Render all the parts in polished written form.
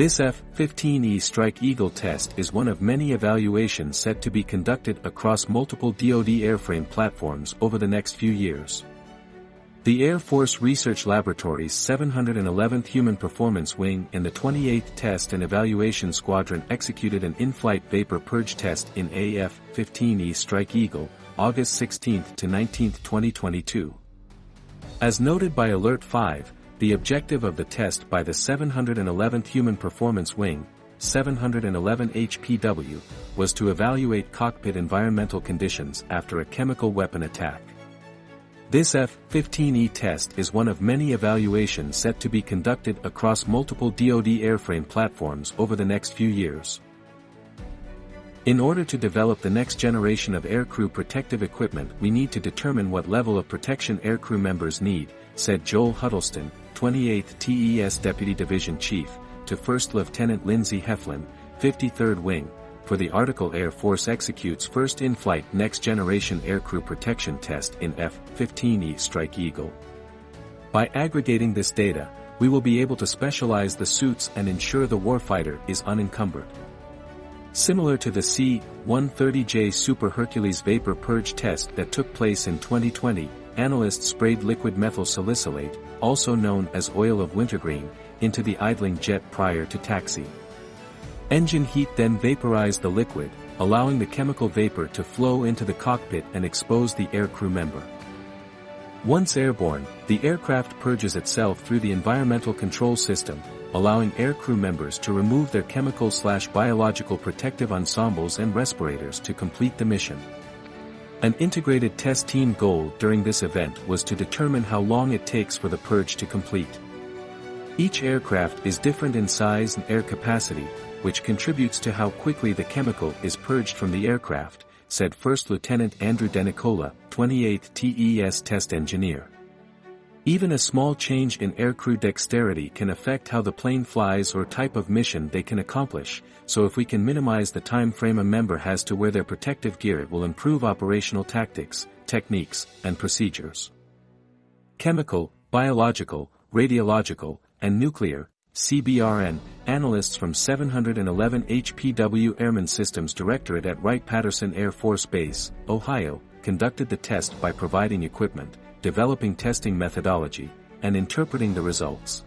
This F-15E Strike Eagle test is one of many evaluations set to be conducted across multiple DoD airframe platforms over the next few years. The Air Force Research Laboratory's 711th Human Performance Wing and the 28th Test and Evaluation Squadron executed an in-flight vapor purge test in F-15E Strike Eagle, August 16 to 19, 2022. As noted by Alert 5, the objective of the test by the 711th Human Performance Wing, 711 HPW, was to evaluate cockpit environmental conditions after a chemical weapon attack. This F-15E test is one of many evaluations set to be conducted across multiple DoD airframe platforms over the next few years. In order to develop the next generation of aircrew protective equipment, we need to determine what level of protection aircrew members need, said Joel Huddleston, 28th TES Deputy Division Chief, to First Lieutenant Lindsay Heflin, 53rd Wing, for the article Air Force executes first in-flight next-generation aircrew protection test in F-15E Strike Eagle. By aggregating this data, we will be able to specialize the suits and ensure the warfighter is unencumbered. Similar to the C-130J Super Hercules vapor purge test that took place in 2020, analysts sprayed liquid methyl salicylate, also known as oil of wintergreen, into the idling jet prior to taxi. Engine heat then vaporized the liquid, allowing the chemical vapor to flow into the cockpit and expose the aircrew member. Once airborne, the aircraft purges itself through the environmental control system, allowing aircrew members to remove their chemical/biological protective ensembles and respirators to complete the mission. An integrated test team goal during this event was to determine how long it takes for the purge to complete. Each aircraft is different in size and air capacity, which contributes to how quickly the chemical is purged from the aircraft, said First Lieutenant Andrew DeNicola, 28th TES Test Engineer. Even a small change in aircrew dexterity can affect how the plane flies or type of mission they can accomplish, so if we can minimize the time frame a member has to wear their protective gear, it will improve operational tactics, techniques, and procedures. Chemical, biological, radiological, and nuclear, CBRN, analysts from 711 HPW Airman Systems Directorate at Wright-Patterson Air Force Base, Ohio, conducted the test by providing equipment, developing testing methodology, and interpreting the results.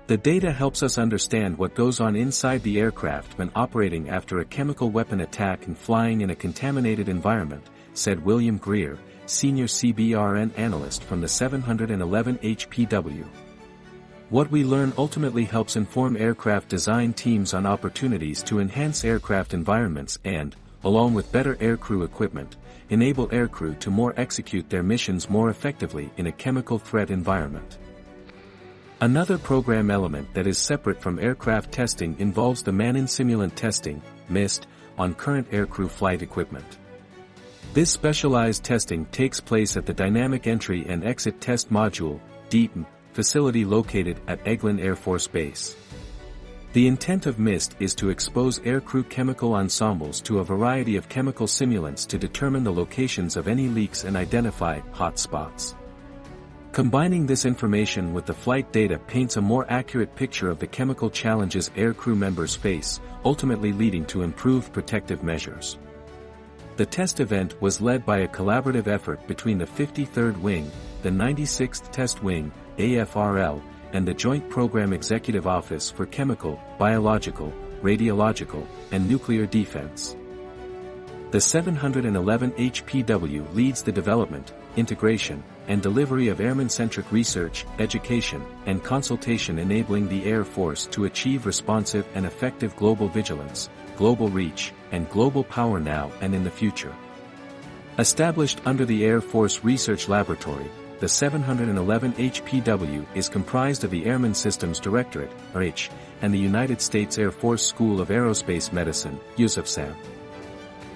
The data helps us understand what goes on inside the aircraft when operating after a chemical weapon attack and flying in a contaminated environment, said William Greer, senior CBRN analyst from the 711 HPW. What we learn ultimately helps inform aircraft design teams on opportunities to enhance aircraft environments and, along with better aircrew equipment, enable aircrew to more execute their missions more effectively in a chemical threat environment. Another program element that is separate from aircraft testing involves the man-in-simulant testing, MIST, on current aircrew flight equipment. This specialized testing takes place at the Dynamic Entry and Exit Test Module, DETM, facility located at Eglin Air Force Base. The intent of MIST is to expose aircrew chemical ensembles to a variety of chemical simulants to determine the locations of any leaks and identify hot spots. Combining this information with the flight data paints a more accurate picture of the chemical challenges aircrew members face, ultimately leading to improved protective measures. The test event was led by a collaborative effort between the 53rd Wing, the 96th Test Wing, AFRL, and the Joint Program Executive Office for Chemical, Biological, Radiological, and Nuclear Defense. The 711 HPW leads the development, integration, and delivery of airman-centric research, education, and consultation enabling the Air Force to achieve responsive and effective global vigilance, global reach, and global power now and in the future. Established under the Air Force Research Laboratory, the 711 HPW is comprised of the Airman Systems Directorate, RH, and the United States Air Force School of Aerospace Medicine, USAF.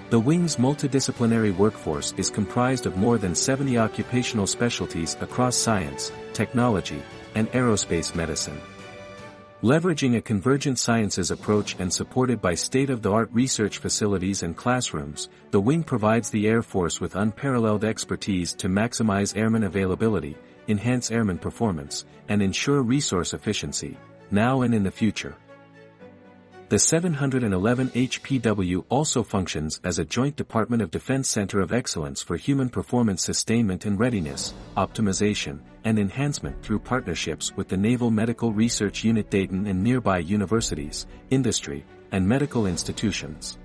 The wing's multidisciplinary workforce is comprised of more than 70 occupational specialties across science, technology, and aerospace medicine. Leveraging a convergent sciences approach and supported by state-of-the-art research facilities and classrooms, the wing provides the Air Force with unparalleled expertise to maximize airman availability, enhance airman performance, and ensure resource efficiency, now and in the future. The 711 HPW also functions as a Joint Department of Defense Center of Excellence for Human Performance Sustainment and Readiness, Optimization, and Enhancement through partnerships with the Naval Medical Research Unit Dayton and nearby universities, industry, and medical institutions.